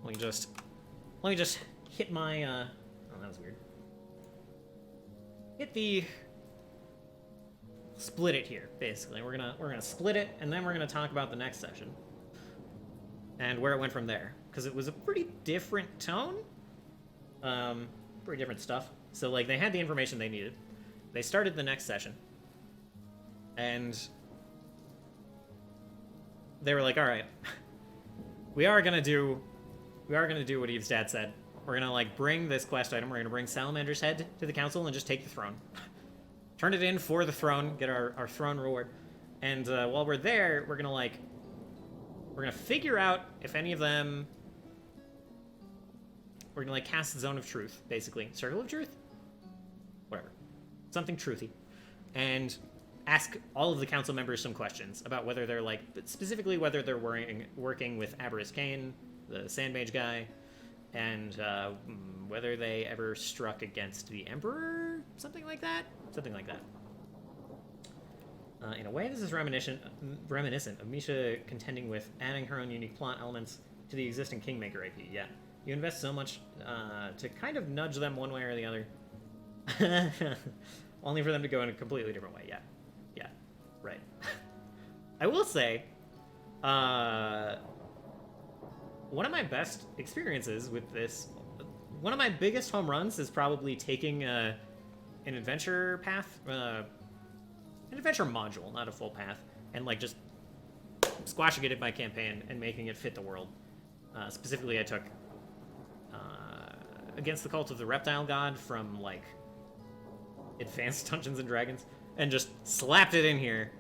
let me just hit my, oh, that was weird. Hit the, split it here, basically. We're gonna split it, and then we're gonna talk about the next session. And where it went from there. Because it was a pretty different tone. Pretty different stuff. So, like, they had the information they needed. They started the next session. And they were like, alright. We are gonna do what Eve's dad said. We're gonna, like, bring this quest item. We're gonna bring Salamander's head to the council and just take the throne. Turn it in for the throne. Get our throne reward. And while we're there, we're gonna figure out if any of them... We're gonna, like, cast Zone of Truth, basically. Circle of Truth? Whatever. Something truthy. And ask all of the council members some questions about whether they're, like... Specifically whether they're working with Aberys Kane, the Sand Mage guy, and whether they ever struck against the Emperor? Something like that? Something like that. In a way, this is reminiscent of Misha contending with adding her own unique plot elements to the existing Kingmaker IP. Yeah, you invest so much to kind of nudge them one way or the other, only for them to go in a completely different way. Yeah, yeah, right. I will say, one of my best experiences with this, one of my biggest home runs is probably taking an adventure path. An adventure module, not a full path, and like just squashing it in my campaign and making it fit the world. Specifically, I took Against the Cult of the Reptile God from like Advanced Dungeons and Dragons, and just slapped it in here,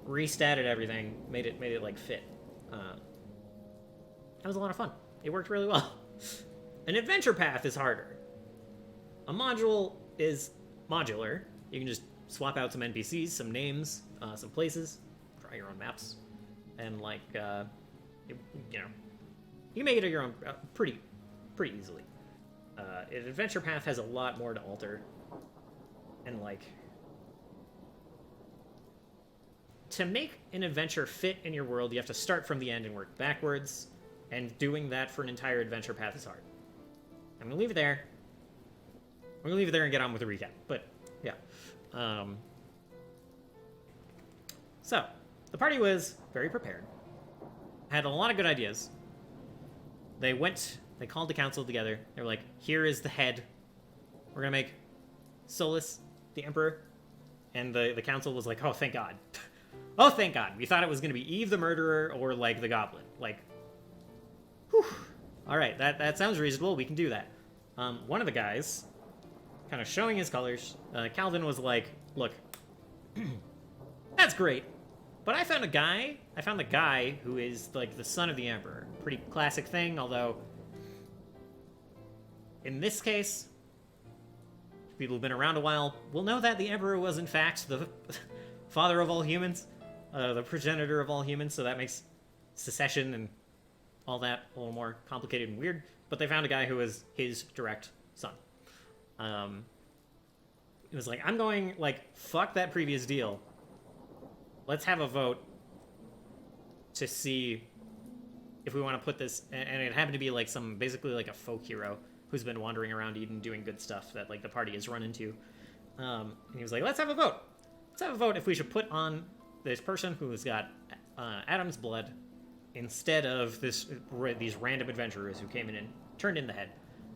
restatted everything, made it like fit. That was a lot of fun. It worked really well. An adventure path is harder. A module is modular. You can just swap out some NPCs, some names, some places, try your own maps, and like, you know, you can make it your own pretty easily. An adventure path has a lot more to alter, and like, to make an adventure fit in your world, you have to start from the end and work backwards, and doing that for an entire adventure path is hard. I'm gonna leave it there. I'm gonna leave it there and get on with the recap, but yeah. So, the party was very prepared. Had a lot of good ideas. They called the council together. They were like, here is the head. We're gonna make Solus the Emperor. And the council was like, oh, thank God. Oh, thank God. We thought it was gonna be Eve the Murderer or, like, the Goblin. Like, whew. Alright, that sounds reasonable. We can do that. One of the guys, kind of showing his colors, Calvin was like, look, that's great, but I found the guy who is, like, the son of the Emperor. Pretty classic thing, although, in this case, people who've been around a while will know that the Emperor was, in fact, the father of all humans, the progenitor of all humans, so that makes secession and all that a little more complicated and weird, but they found a guy who was his direct son. It was like, I'm going, like, fuck that previous deal. Let's have a vote to see if we want to put this, and it happened to be, like, basically, like, a folk hero who's been wandering around Eden doing good stuff that, like, the party has run into. And he was like, let's have a vote. Let's have a vote if we should put on this person who's got Adam's blood instead of these random adventurers who came in and turned in the head.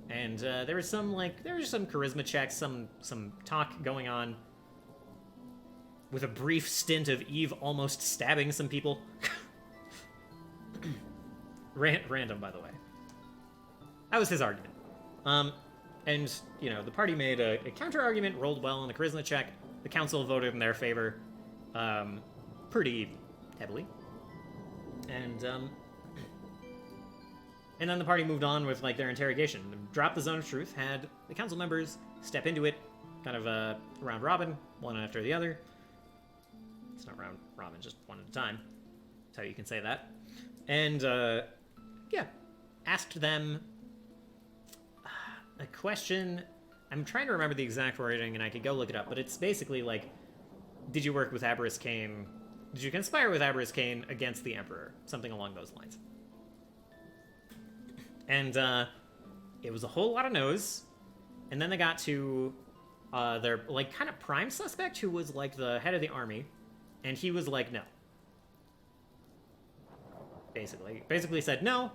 And there was some charisma checks, some talk going on, with a brief stint of Eve almost stabbing some people. Random, by the way. That was his argument. And, you know, the party made a counter-argument, rolled well on the charisma check. The council voted in their favor pretty heavily. And then the party moved on with, like, their interrogation. Dropped the Zone of Truth, had the council members step into it, kind of round robin, one after the other. It's not round robin, just one at a time. That's how you can say that. And, yeah, asked them a question. I'm trying to remember the exact wording, and I could go look it up, but it's basically like, did you work with Aberys Kane? Did you conspire with Aberys Kane against the Emperor? Something along those lines. And it was a whole lot of no's. And then they got to their, like, kind of prime suspect, who was, like, the head of the army. And he was like, no. Basically said no.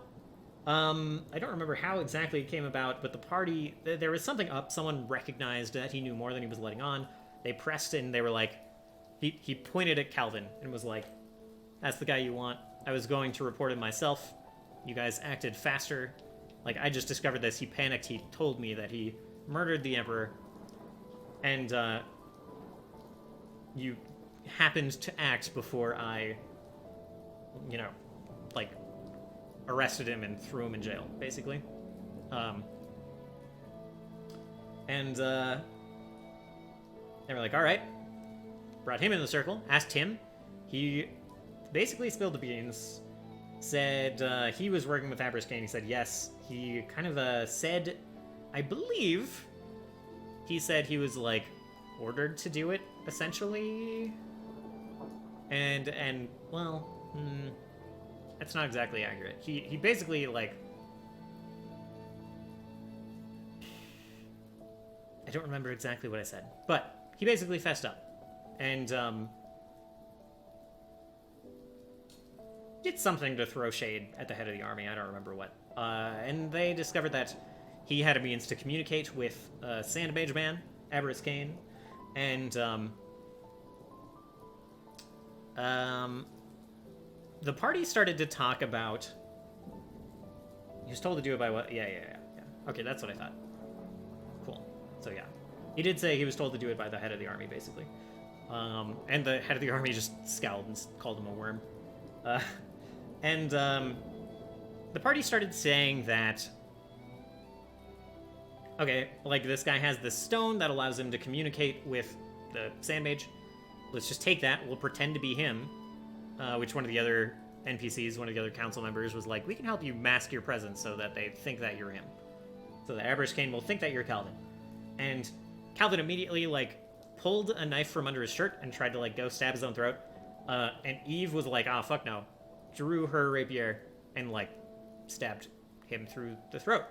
I don't remember how exactly it came about, but the party, there was something up. Someone recognized that he knew more than he was letting on. They pressed in. They were like, he pointed at Calvin and was like, that's the guy you want. I was going to report him myself. You guys acted faster. Like, I just discovered this. He panicked. He told me that he murdered the Emperor. And, you happened to act before I, you know, like, arrested him and threw him in jail, basically. And they were like, all right. Brought him in the circle, asked him. He basically spilled the beans, said he was working with Aberys Kane. He said yes. He kind of said, I believe, he said he was, like, ordered to do it, essentially. And well, that's not exactly accurate. He basically, like, I don't remember exactly what I said, but he basically fessed up. And, did something to throw shade at the head of the army. I don't remember what. And they discovered that he had a means to communicate with Sandmage Man, Aberys Kane, and, the party started to talk about... He was told to do it by what? Yeah. Okay, that's what I thought. Cool. So, yeah. He did say he was told to do it by the head of the army, basically. And the head of the army just scowled and called him a worm. And the party started saying that... Okay, like, this guy has this stone that allows him to communicate with the Sandmage. Let's just take that. We'll pretend to be him. Which one of the other NPCs, one of the other council members, was like, we can help you mask your presence so that they think that you're him. So that Aberys Kane will think that you're Calvin. And Calvin immediately, like, pulled a knife from under his shirt and tried to, like, go stab his own throat. And Eve was like, ah, fuck no. Drew her rapier and, like, stabbed him through the throat.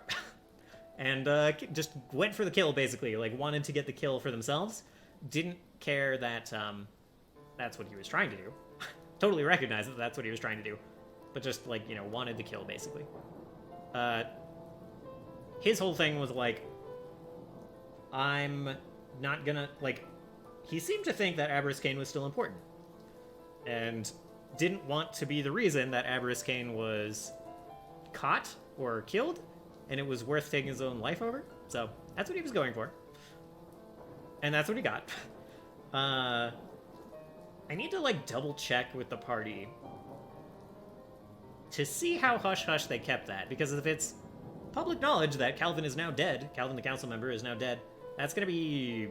And just went for the kill, basically. Like, wanted to get the kill for themselves. Didn't care that that's what he was trying to do. Totally recognized that that's what he was trying to do. But just, like, you know, wanted the kill, basically. His whole thing was, like, I'm not gonna, like... He seemed to think that Aberys Kane was still important. And didn't want to be the reason that Aberys Kane was caught or killed, and it was worth taking his own life over. So, that's what he was going for. And that's what he got. I need to, like, double-check with the party to see how hush-hush they kept that, because if it's public knowledge that Calvin is now dead, Calvin the council member is now dead, that's gonna be...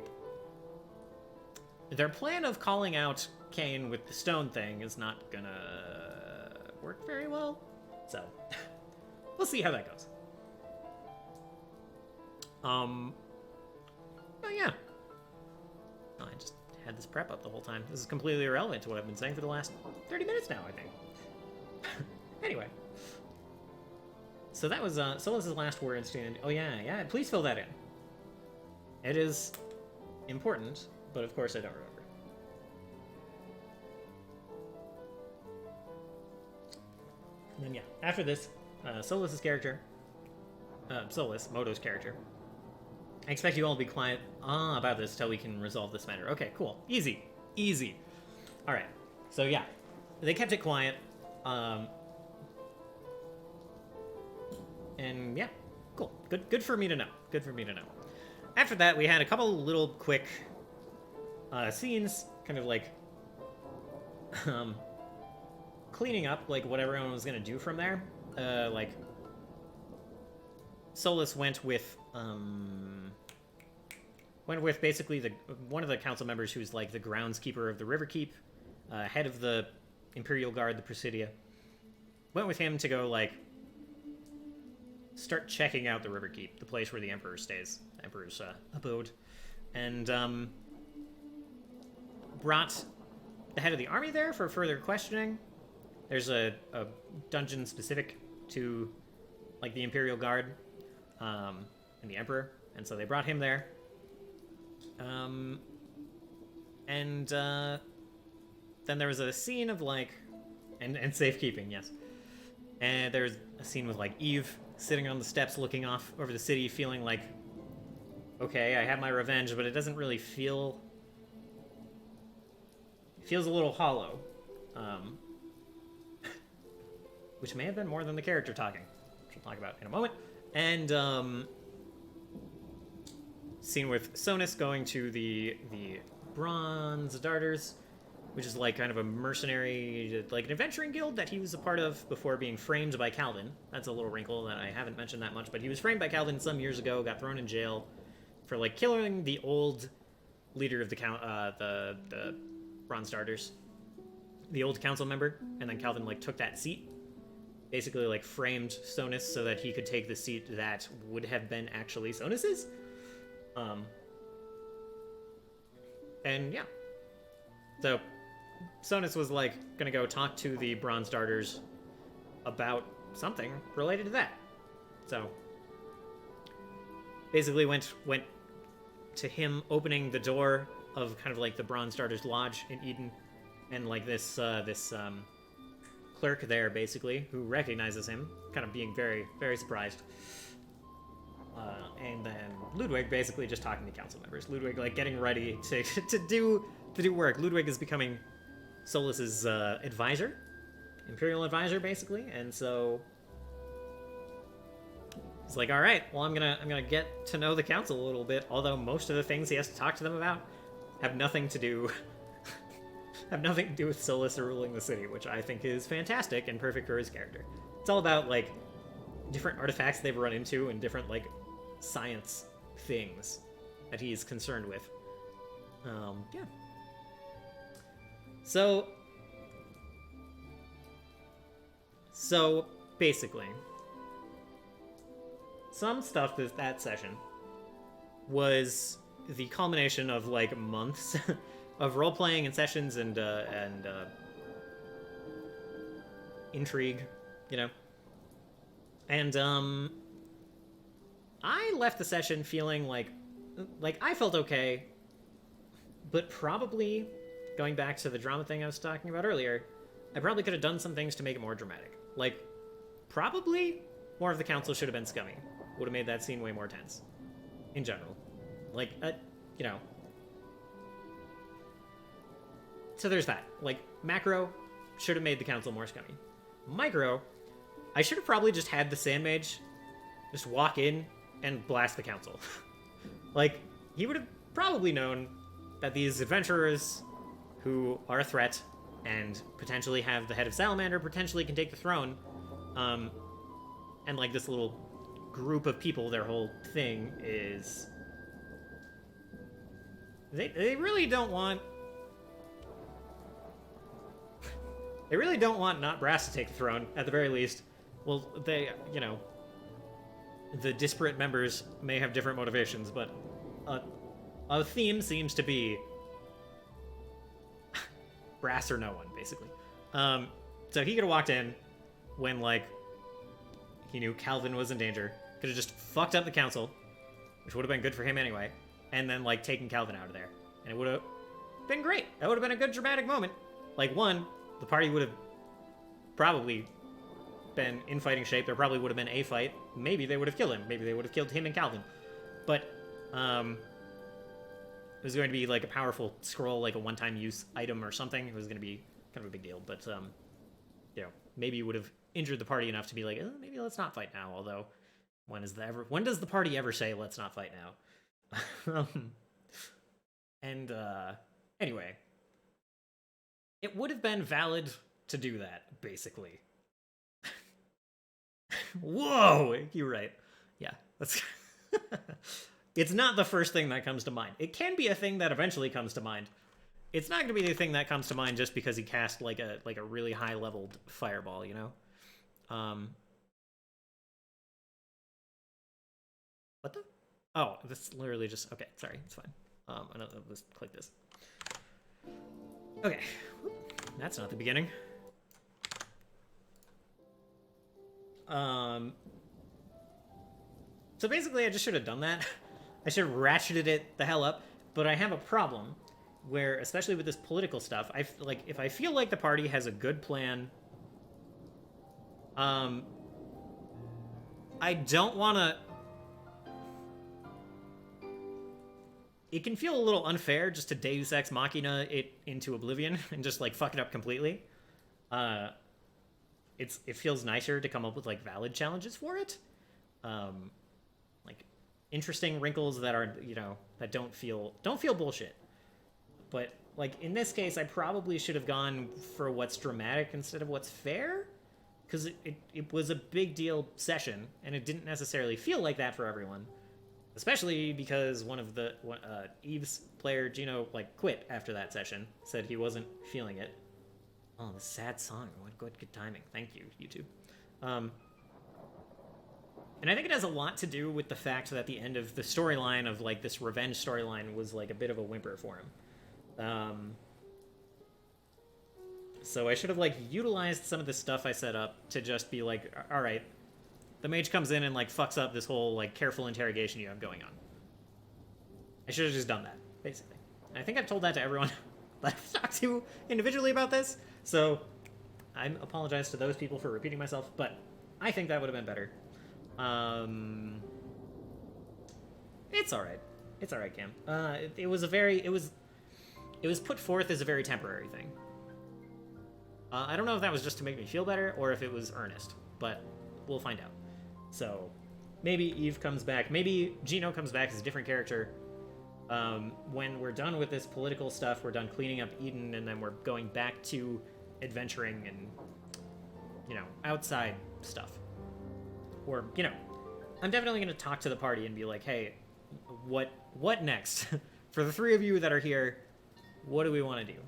Their plan of calling out Kane with the stone thing is not gonna work very well, so we'll see how that goes. Oh yeah. Oh, I just had this prep up the whole time. This is completely irrelevant to what I've been saying for the last 30 minutes now, I think. Anyway. So that was Solas's last words to... Oh yeah, please fill that in. It is important, but of course I don't remember. And then yeah, after this, Solas's character... Solas, Moto's character... I expect you all to be quiet about this till we can resolve this matter. Okay, cool. Easy. Easy. Alright. So, yeah. They kept it quiet. And, yeah. Cool. Good for me to know. Good for me to know. After that, we had a couple little quick scenes. Kind of like... cleaning up, like, what everyone was gonna do from there. Like... Solas went with basically one of the council members who's like the groundskeeper of the River Keep, head of the Imperial Guard, the Presidia. Went with him to go, like, start checking out the River Keep, the place where the Emperor stays, the Emperor's abode. And brought the head of the army there for further questioning. There's a dungeon specific to like the Imperial Guard, and the Emperor, and so they brought him there. And then there was a scene of like, and safekeeping, yes. And there's a scene with like Eve sitting on the steps looking off over the city, feeling like, okay, I have my revenge, but it doesn't really feel... It feels a little hollow. Which may have been more than the character talking, which we'll talk about in a moment. And, scene with Sonus going to the Bronze Darters, which is like kind of a mercenary, like an adventuring guild that he was a part of before being framed by Calvin. That's a little wrinkle that I haven't mentioned that much, but he was framed by Calvin some years ago, got thrown in jail for like killing the old leader of the Bronze Darters, the old council member, and then Calvin like took that seat, basically like framed Sonus so that he could take the seat that would have been actually Sonus's. And yeah, so Sonus was like gonna go talk to the Bronze Darters about something related to that. So basically went to him opening the door of kind of like the Bronze Darters Lodge in Eden, and like this clerk there basically who recognizes him, kind of being very, very surprised. And then Ludwig basically just talking to council members. Ludwig like getting ready to do work. Ludwig is becoming Solus's advisor, imperial advisor basically, and so he's like, all right, well I'm gonna get to know the council a little bit. Although most of the things he has to talk to them about have nothing to do with Solus ruling the city, which I think is fantastic and perfect for his character. It's all about like different artifacts they've run into and different like science things that he's concerned with. Yeah. So basically, some stuff that session was the culmination of like months of role-playing and sessions and intrigue, you know. And I left the session feeling like I felt okay, but probably, going back to the drama thing I was talking about earlier, I probably could have done some things to make it more dramatic. Like, probably more of the council should have been scummy. Would have made that scene way more tense. In general. Like, you know. So there's that. Like, macro, should have made the council more scummy. Micro, I should have probably just had the Sand Mage just walk in and blast the council. Like, he would have probably known that these adventurers who are a threat and potentially have the head of Salamander, potentially can take the throne, and like this little group of people, their whole thing is they really don't want not Brass to take the throne, at the very least. Well, they, you know, the disparate members may have different motivations, but a theme seems to be Brass or no one, basically. So he could have walked in when, like, he knew Calvin was in danger, could have just fucked up the council, which would have been good for him anyway, and then, like, taken Calvin out of there. And it would have been great. That would have been a good dramatic moment. Like, one, the party would have probably been in fighting shape. There probably would have been a fight. Maybe they would have killed him. Maybe they would have killed him and Calvin. But, it was going to be, like, a powerful scroll, like a one-time use item or something. It was going to be kind of a big deal. But, you know, maybe it would have injured the party enough to be like, maybe let's not fight now. Although, when does the party ever say, let's not fight now? Anyway. It would have been valid to do that, basically. Whoa! You're right. Yeah, that's... It's not the first thing that comes to mind. It can be a thing that eventually comes to mind. It's not going to be the thing that comes to mind just because he cast like a really high-leveled fireball, you know? What the? Oh, this literally just... Okay, sorry, it's fine. Let's click this. Okay. That's not the beginning. So basically, I just should have done that. I should have ratcheted it the hell up. But I have a problem where, especially with this political stuff, like if I feel like the party has a good plan, I don't want to. It can feel a little unfair just to Deus Ex Machina it into oblivion and just like fuck it up completely. It feels nicer to come up with like valid challenges for it, like interesting wrinkles that are that don't feel bullshit. But like in this case, I probably should have gone for what's dramatic instead of what's fair, because it was a big deal session and it didn't necessarily feel like that for everyone. Especially because one of the Eve's player, Gino, like quit after that session, said he wasn't feeling it. Oh, the sad song. What good timing. Thank you, YouTube. And I think it has a lot to do with the fact that the end of the storyline of like this revenge storyline was like a bit of a whimper for him. So I should have like utilized some of the stuff I set up to just be like, all right, the mage comes in and like fucks up this whole like careful interrogation you have going on. I should have just done that, basically. And I think I've told that to everyone that I've talked to individually about this, so I apologize to those people for repeating myself, but I think that would have been better. It's alright. It's alright, Cam. It was put forth as a very temporary thing. I don't know if that was just to make me feel better or if it was earnest, but we'll find out. So maybe Eve comes back. Maybe Gino comes back as a different character. When we're done with this political stuff, we're done cleaning up Eden, and then we're going back to adventuring and, outside stuff. Or, I'm definitely going to talk to the party and be like, hey, what next? For the three of you that are here, what do we want to do?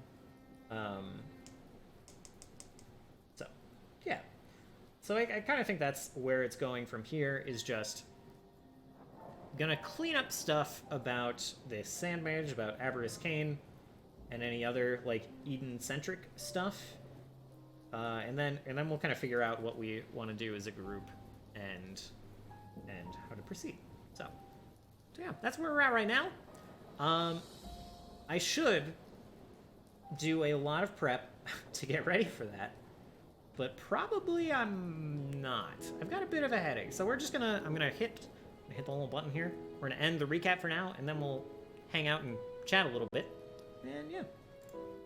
So I kind of think that's where it's going from here, is just gonna clean up stuff about this Sand Mage, about Avarice Kane, and any other like Eden-centric stuff, and then we'll kind of figure out what we want to do as a group and how to proceed. So yeah, that's where we're at right now. I should do a lot of prep to get ready for that. But probably I'm not. I've got a bit of a headache, so I'm gonna hit the little button here. We're gonna end the recap for now, and then we'll hang out and chat a little bit. And yeah.